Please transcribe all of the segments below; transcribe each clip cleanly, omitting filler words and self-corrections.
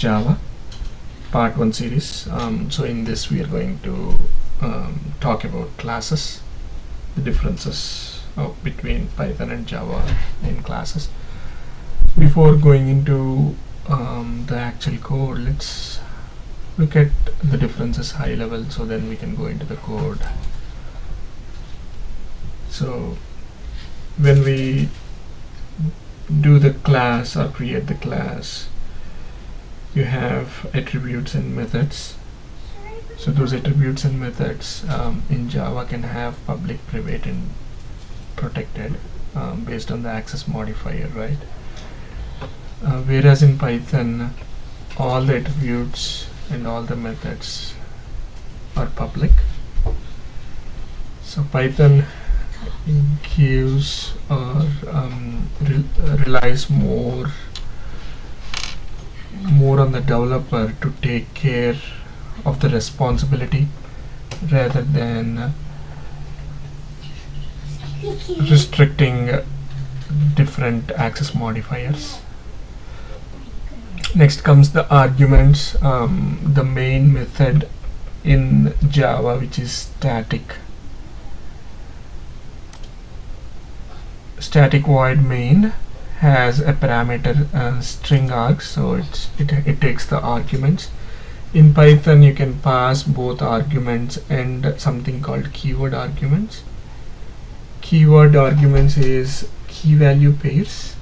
Java Part 1 series. So in this we are going to talk about classes, the differences between Python and Java in classes. Before going into the actual code, let's look at the differences high level, so then we can go into the code. So when we do the class or create the class, you have attributes and methods. So those attributes and methods in Java can have public, private and protected based on the access modifier, right? Whereas in Python, all the attributes and all the methods are public. So Python gives or relies more on the developer to take care of the responsibility rather than restricting different access modifiers. Next comes the arguments, the main method in Java, which is static void main, has a parameter string args, so it takes the arguments. In Python you can pass both arguments and something called keyword arguments. Keyword arguments is key value pairs.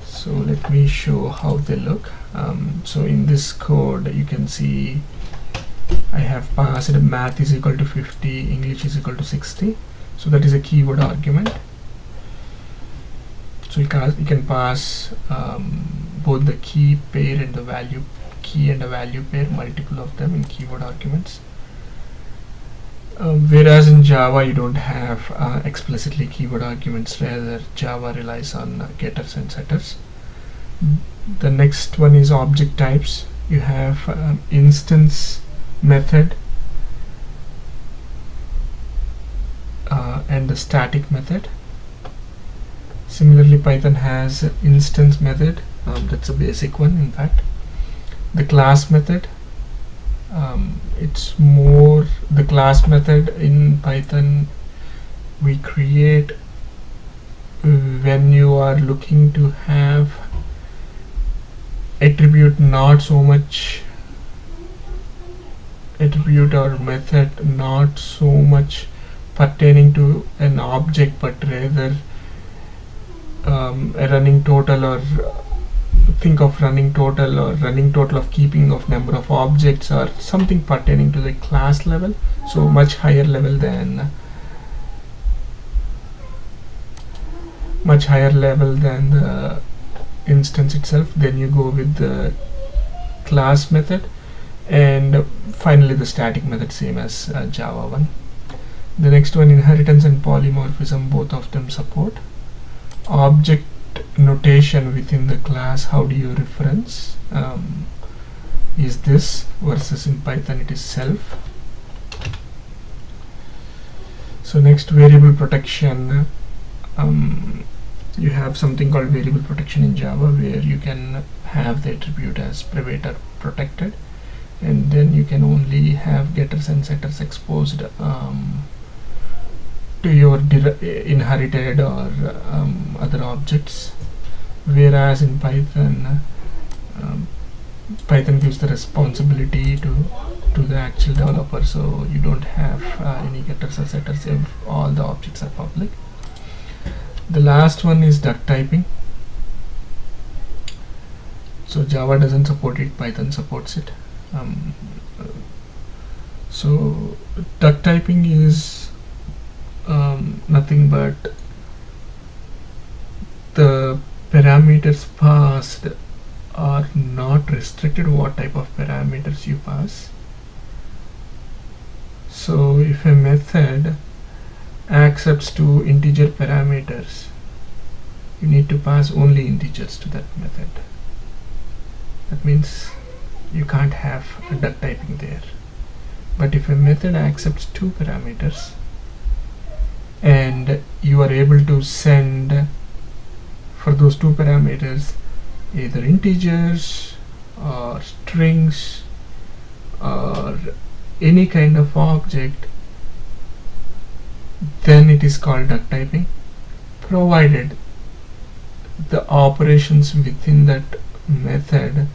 So let me show how they look. So in this code you can see I have passed math is equal to 50, English is equal to 60. So that is a keyword argument. So you can pass both the key pair and the value key and a value pair, multiple of them in keyword arguments. Whereas in Java you don't have explicitly keyword arguments, rather Java relies on getters and setters. The next one is object types. You have instance method and the static method. Similarly, Python has instance method, that's a basic one. In fact, the class method, it's more the class method in Python we create when you are looking to have attribute, not so much attribute or method not so much pertaining to an object, but rather a running total, or think of running total or running total of keeping of number of objects, or something pertaining to the class level, so much higher level than the instance itself. Then you go with the class method, and finally the static method, same as Java one. The next one, inheritance and polymorphism, both of them support. Object notation within the class, how do you reference is this, versus in Python it is self. So next, variable protection. You have something called variable protection in Java, where you can have the attribute as private or protected, and then you can only have getters and setters exposed to your inherited or other objects. Whereas in Python, Python gives the responsibility to the actual developer, so you don't have any getters or setters if all the objects are public. The last one is duck typing. So Java doesn't support it, Python supports it. So duck typing is nothing but the parameters passed are not restricted what type of parameters you pass. So if a method accepts two integer parameters, you need to pass only integers to that method. That means you can't have a duck typing there. But if a method accepts two parameters and you are able to send for those two parameters either integers or strings or any kind of object, then it is called duck typing, provided the operations within that method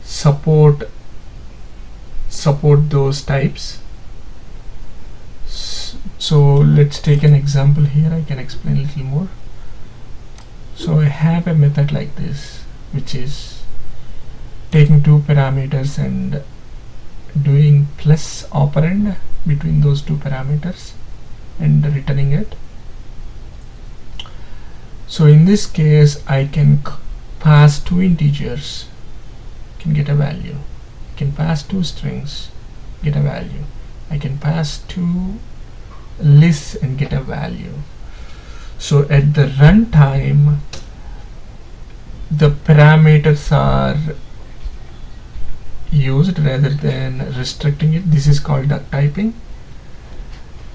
support those types. So let's take an example here. I can explain a little more. So I have a method like this, which is taking two parameters and doing plus operand between those two parameters and returning it. So in this case, I can pass two integers, can get a value. I can pass two strings, get a value. I can pass two lists and get a value. So at the runtime, the parameters are used rather than restricting it. This is called duck typing,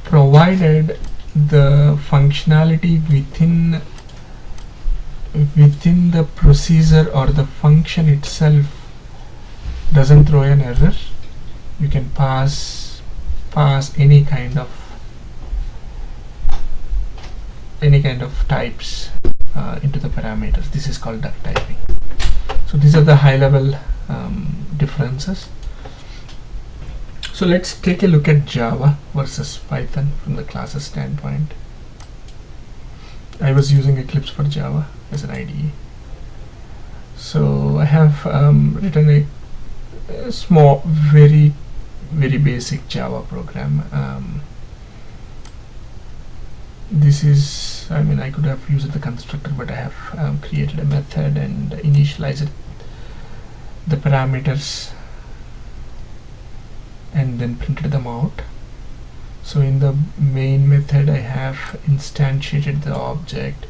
provided the functionality within the procedure or the function itself doesn't throw an error. You can pass any kind of types into the parameters. This is called duck typing. So these are the high level differences. So let's take a look at Java versus Python from the classes standpoint. I was using Eclipse for Java as an IDE. So I have written a small, very basic Java program. This is, I mean, I could have used the constructor, but I have created a method and initialized the parameters and then printed them out. So in the main method, I have instantiated the object,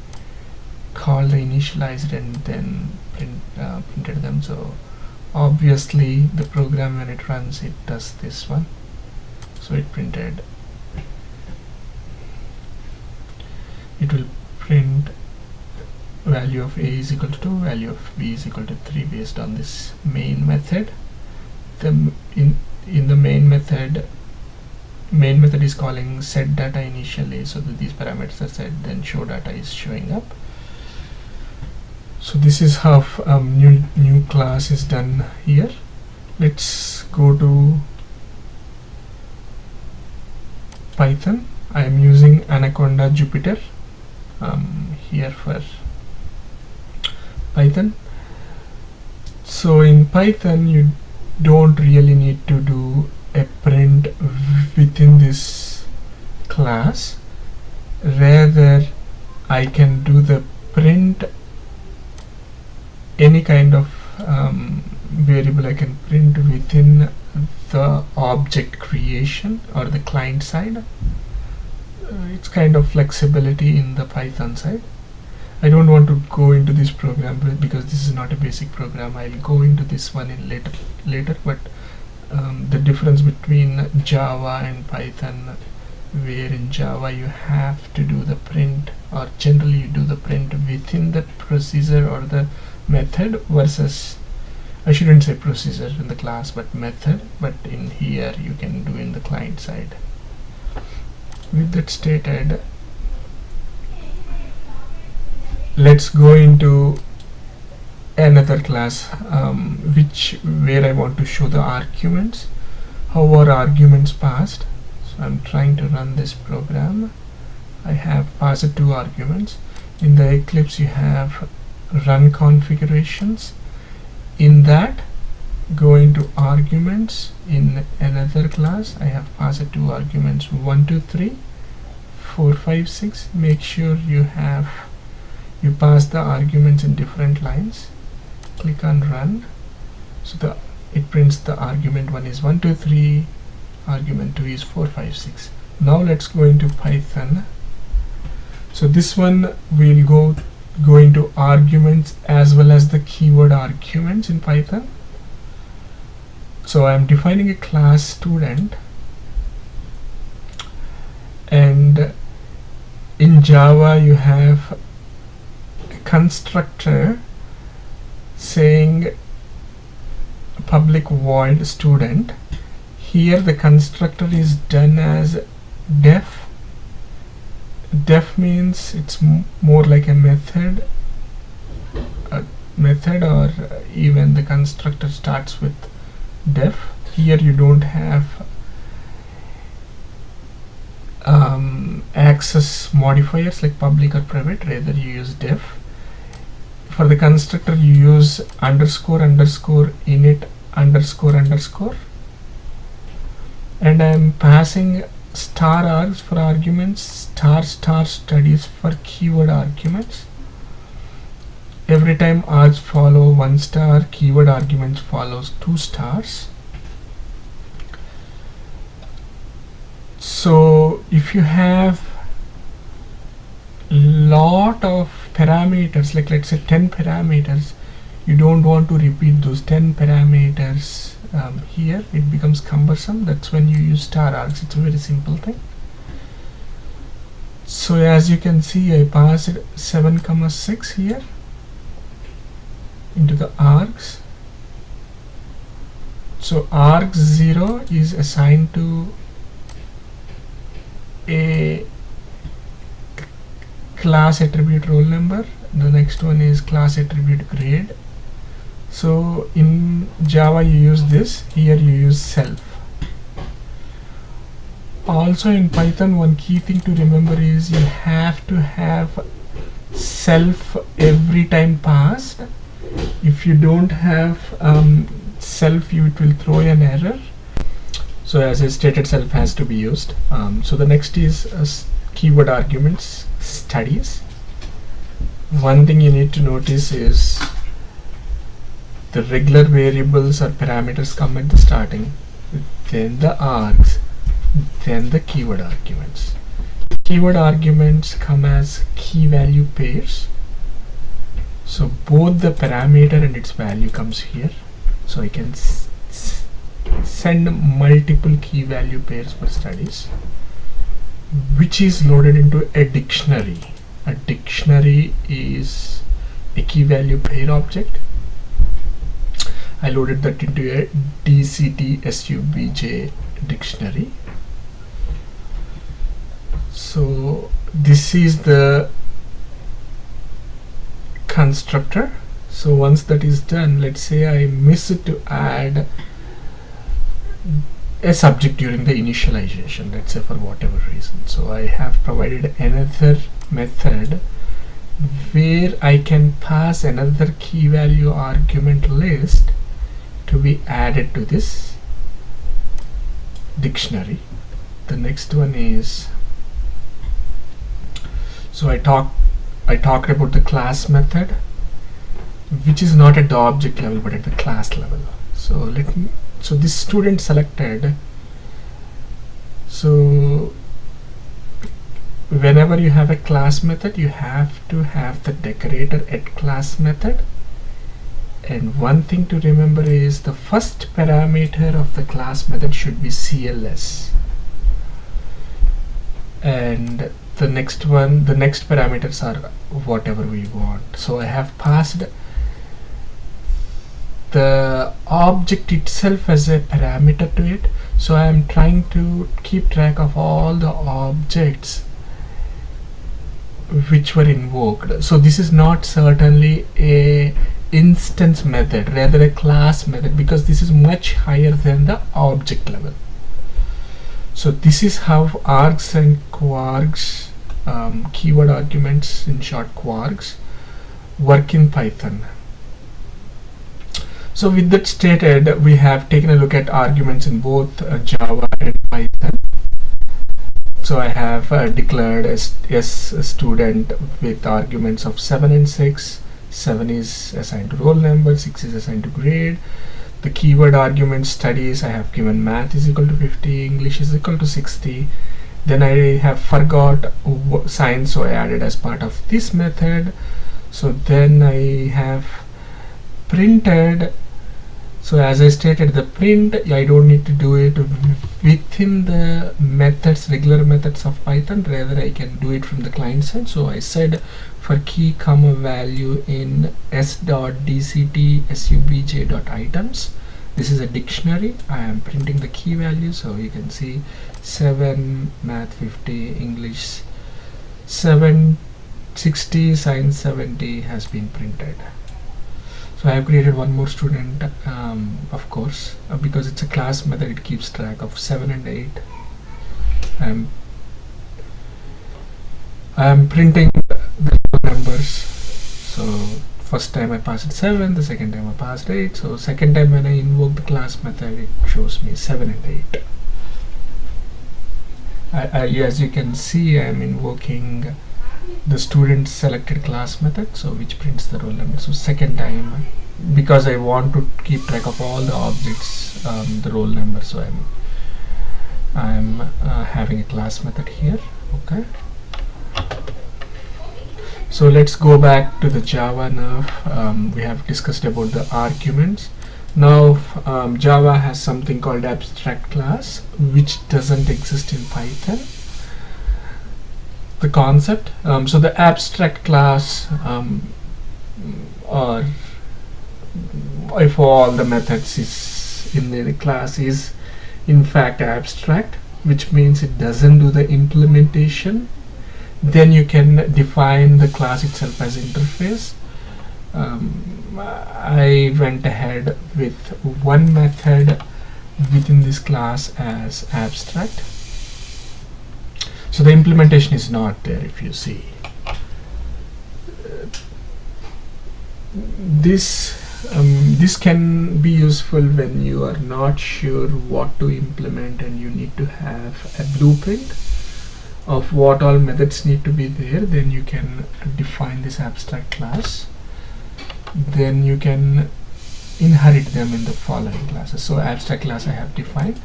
called the initialized, and then printed them. So obviously the program, when it runs, it does this one. So it printed, it will print value of a is equal to 2, value of b is equal to 3 based on this main method. In the main method is calling set data initially, so that these parameters are set, then show data is showing up. So this is how new class is done here. Let's go to Python. I am using Anaconda Jupyter here for Python. So in Python, you don't really need to do a print within this class. Rather, I can do the print any kind of variable. I can print within the object creation or the client side. It's kind of flexibility in the Python side. I don't want to go into this program because this is not a basic program. I'll go into this one in later. But the difference between Java and Python, where in Java you have to do the print, or generally you do the print within the procedure or the method, versus, I shouldn't say procedure in the class, but method, but in here you can do in the client side. With that stated, let's go into another class where I want to show the arguments, how are arguments passed. So I'm trying to run this program. I have passed two arguments. In the Eclipse you have run configurations. In that, go into arguments. In another class I have passed two arguments, 1 2 3 4 5 6. Make sure you pass the arguments in different lines. Click on run. So it prints the argument 1 is 1 2 3, argument 2 is 4 5 6. Now let's go into Python. So this one will go into arguments as well as the keyword arguments in Python. So I am defining a class student, and in Java you have a constructor saying public void student. Here the constructor is done as def. Def means it's more like a method, or even the constructor starts with def. Here you don't have access modifiers like public or private, rather you use def. For the constructor you use underscore underscore init underscore underscore, and I am passing star args for arguments, star star studies for keyword arguments. Every time args follow 1 star, keyword arguments follows 2 stars. So if you have lot of parameters, like let's say 10 parameters, you don't want to repeat those 10 parameters here, it becomes cumbersome. That's when you use star args. It's a very simple thing. So as you can see, I passed 7,6 here into the args. So args 0 is assigned to a class attribute roll number. The next one is class attribute grade. So in Java you use this, here you use self. Also in Python, one key thing to remember is you have to have self every time passed. If you don't have self, it will throw an error. So as I stated, self has to be used. So the next is keyword arguments studies. One thing you need to notice is the regular variables or parameters come at the starting, then the args, then the keyword arguments. Keyword arguments come as key value pairs. So both the parameter and its value comes here. So I can send multiple key value pairs for studies, which is loaded into a dictionary. A dictionary is a key value pair object. I loaded that into a DCT SUBJ dictionary. So this is the constructor. So once that is done, let's say I miss to add a subject during the initialization, let's say for whatever reason. So I have provided another method where I can pass another key value argument list to be added to this dictionary. The next one is, so I talked about the class method, which is not at the object level but at the class level. So so this student selected. So whenever you have a class method, you have to have the decorator at class method. And one thing to remember is the first parameter of the class method should be CLS, and the next parameters are whatever we want. So I have passed the object itself as a parameter to it. So I am trying to keep track of all the objects which were invoked. So this is not certainly a instance method, rather a class method, because this is much higher than the object level. So this is how args and kwargs, keyword arguments, in short kwargs, work in Python. So with that stated, we have taken a look at arguments in both Java and Python. So I have declared as a student with arguments of 7 and 6. 7 is assigned to roll number, 6 is assigned to grade. The keyword argument studies, I have given math is equal to 50, English is equal to 60. Then I have forgot science, so I added as part of this method. So then I have printed. So as I stated, the print, I don't need to do it within the methods, regular methods of Python, rather I can do it from the client side. So I said for key comma value in s.dct subj.items, This is a dictionary. I am printing the key value, so you can see 7, math 50, English 760, science 70 has been printed. So I have created one more student, of course, because it's a class method, it keeps track of 7 and 8. I am printing the numbers. So first time I passed 7, the second time I passed 8. So second time when I invoke the class method, it shows me 7 and 8. As you can see, I am invoking the student selected class method, so which prints the roll number. So second time, because I want to keep track of all the objects, the roll number, so I'm having a class method here. Okay, so let's go back to the Java now. We have discussed about the arguments. Now Java has something called abstract class, which doesn't exist in Python. The concept, so the abstract class, or if all the methods is in the class is in fact abstract, which means it doesn't do the implementation, then you can define the class itself as interface. I went ahead with one method within this class as abstract. So the implementation is not there. If you see this can be useful when you are not sure what to implement and you need to have a blueprint of what all methods need to be there. Then you can define this abstract class, then you can inherit them in the following classes. So abstract class I have defined,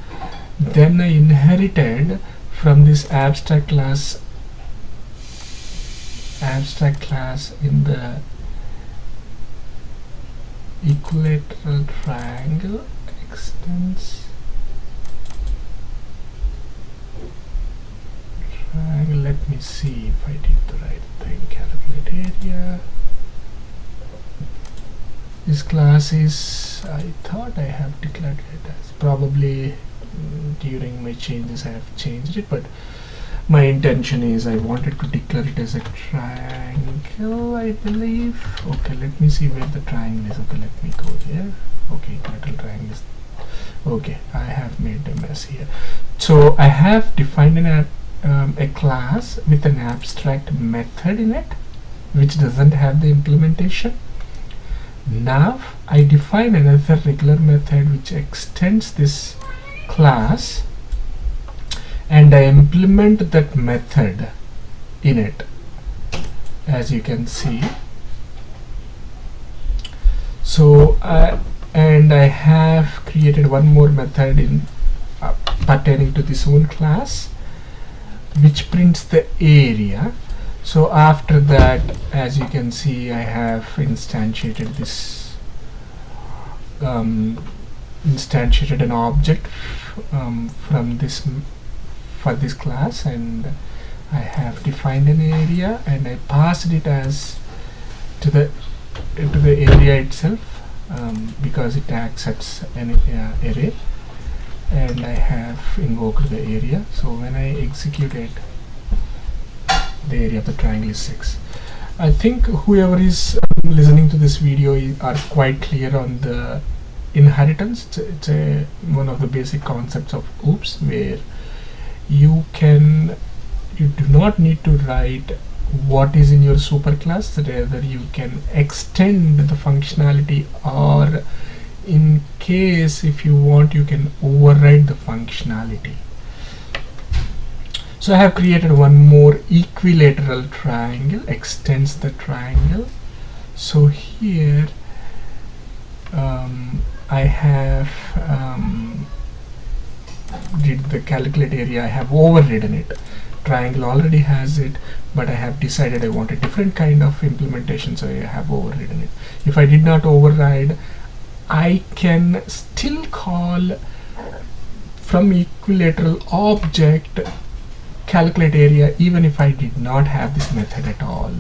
then I inherited from this abstract class in the equilateral triangle extends triangle. Let me see if I did the right thing. Calculate area. This class is, I thought I have declared it as, probably during my changes I have changed it, but my intention is I wanted to declare it as a triangle, I believe. Okay, let me see where the triangle is. Okay, let me go there. Okay, equilateral triangle is, okay, I have made a mess here. So I have defined a class with an abstract method in it, which doesn't have the implementation. Now I define another regular method which extends this class, and I implement that method in it, as you can see. So and I have created one more method in pertaining to this own class, which prints the area. So after that, as you can see, I have instantiated this instantiated an object from this for this class, and I have defined an area and I passed it as to the area itself, because it accepts an array, and I have invoked the area. So when I execute it, the area of the triangle is 6. I think whoever is listening to this video are quite clear on the inheritance. It's one of the basic concepts of OOPS, where you do not need to write what is in your superclass, rather you can extend the functionality, or in case if you want, you can override the functionality. So I have created one more equilateral triangle, extends the triangle. So here I have did the calculate area, I have overridden it. Triangle already has it, but I have decided I want a different kind of implementation, so I have overridden it. If I did not override, I can still call from equilateral object calculate area even if I did not have this method at all.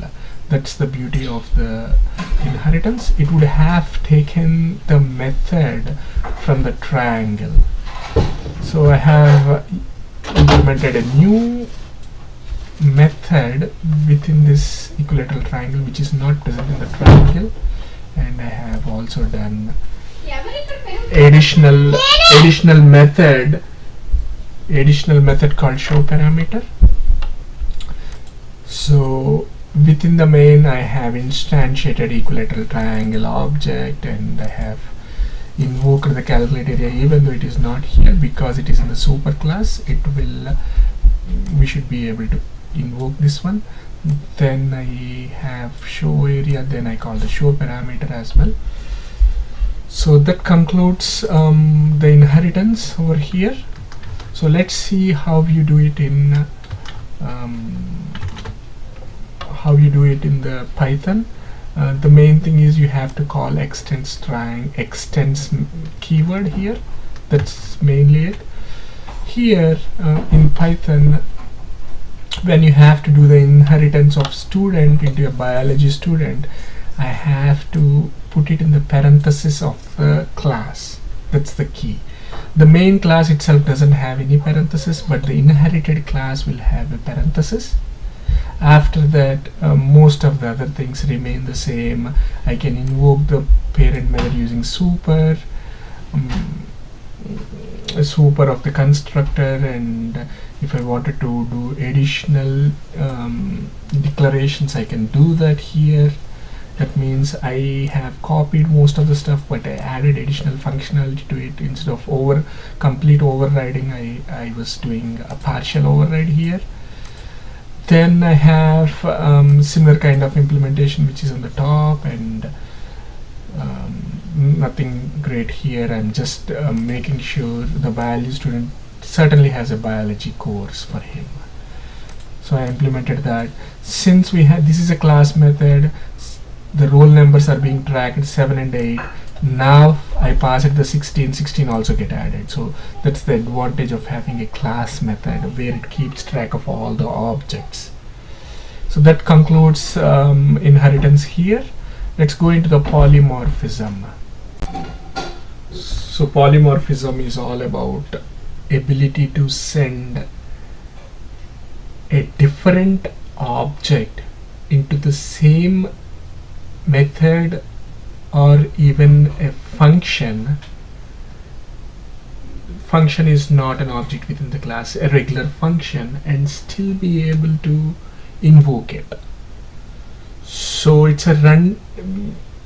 That's the beauty of the inheritance. It would have taken the method from the triangle. So I have implemented a new method within this equilateral triangle which is not present in the triangle, and I have also done additional method called show parameter. So within the main I have instantiated equilateral triangle object, and I have invoked the calculate area even though it is not here because it is in the super class. We should be able to invoke this one. Then I have show area, then I call the show parameter as well. So that concludes the inheritance over here. So let's see how you do it in the Python. The main thing is you have to call extends keyword here. That's mainly it. Here in Python, when you have to do the inheritance of student into a biology student, I have to put it in the parenthesis of the class. That's the key. The main class itself doesn't have any parenthesis, but the inherited class will have a parenthesis. After that, most of the other things remain the same. I can invoke the parent method using super of the constructor, and if I wanted to do additional declarations, I can do that here. That means I have copied most of the stuff, but I added additional functionality to it. Instead of complete overriding, I was doing a partial override here. Then I have similar kind of implementation which is on the top, and nothing great here. I'm just making sure the biology student certainly has a biology course for him. So I implemented that. Since this is a class method, the roll numbers are being tracked 7 and 8. Now I pass it the 16 also get added. So that's the advantage of having a class method where it keeps track of all the objects. So that concludes inheritance here. Let's go into the polymorphism. So polymorphism is all about ability to send a different object into the same method or even a function. Function is not an object within the class, a regular function, and still be able to invoke it. So it's a run.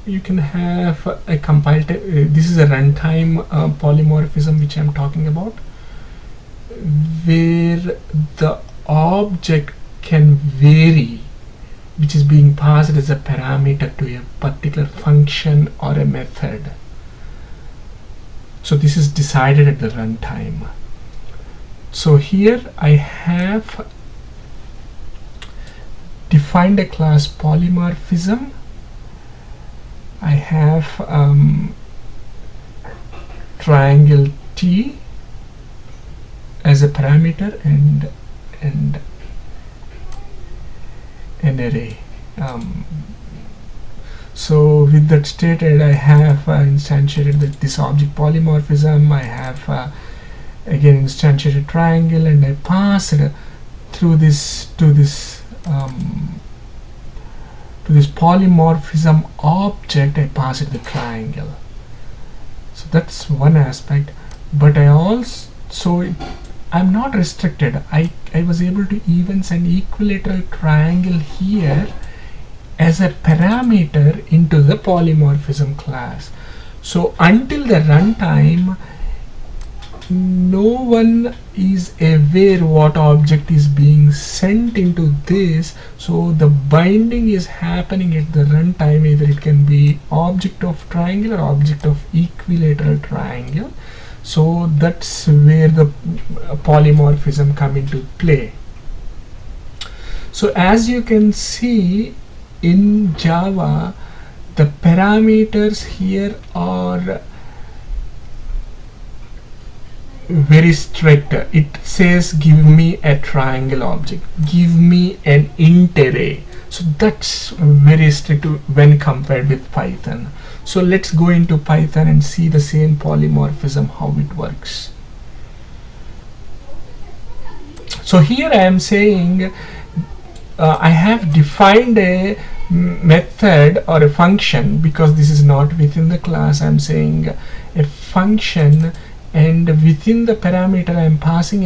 You can have a compile. This is a runtime polymorphism which I'm talking about, where the object can vary, which is being passed as a parameter to a particular function or a method. So this is decided at the runtime. So here I have defined a class polymorphism. I have triangle T as a parameter and an array. So with that stated, I have instantiated this object polymorphism. I have again instantiated triangle, and I pass it through this to this polymorphism object. I pass it the triangle. So that's one aspect. But I'm not restricted. I was able to even send equilateral triangle here as a parameter into the polymorphism class. So until the runtime, no one is aware what object is being sent into this. So the binding is happening at the runtime. Either it can be object of triangle or object of equilateral triangle. So that's where the polymorphism come into play. So as you can see in Java, the parameters here are very strict. It says give me a triangle object, give me an int array. So that's very strict when compared with Python. So let's go into Python and see the same polymorphism, how it works. So here I am saying I have defined a method or a function, because this is not within the class. I am saying a function, and within the parameter I am passing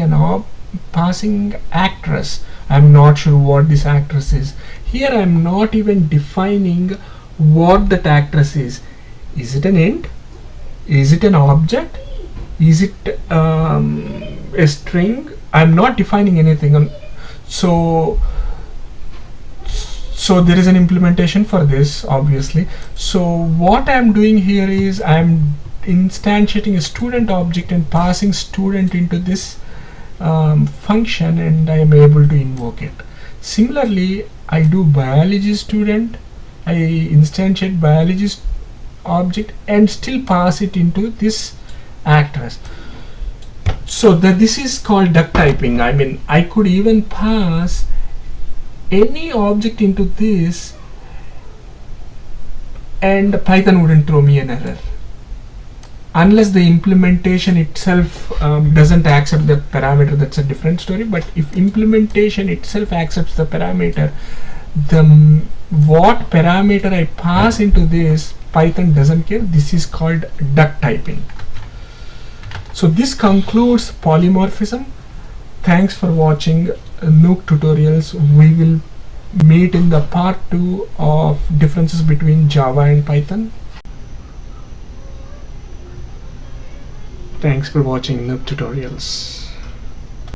actress. I am not sure what this actress is. Here I am not even defining what that actress is. Is it an int? Is it an object? Is it a string? I am not defining anything. So there is an implementation for this, obviously. So what I am doing here is I am instantiating a student object and passing student into this function, and I am able to invoke it. Similarly, I do biology student, I instantiate biology object and still pass it into this actress. So this is called duck typing. I mean, I could even pass any object into this and Python wouldn't throw me an error, unless the implementation itself doesn't accept the parameter. That's a different story. But if implementation itself accepts the parameter, what parameter I pass into this, Python doesn't care. This is called duck typing. So this concludes polymorphism. Thanks for watching Nuke tutorials. We will meet in the part 2 of differences between Java and Python. Thanks for watching Nuke tutorials.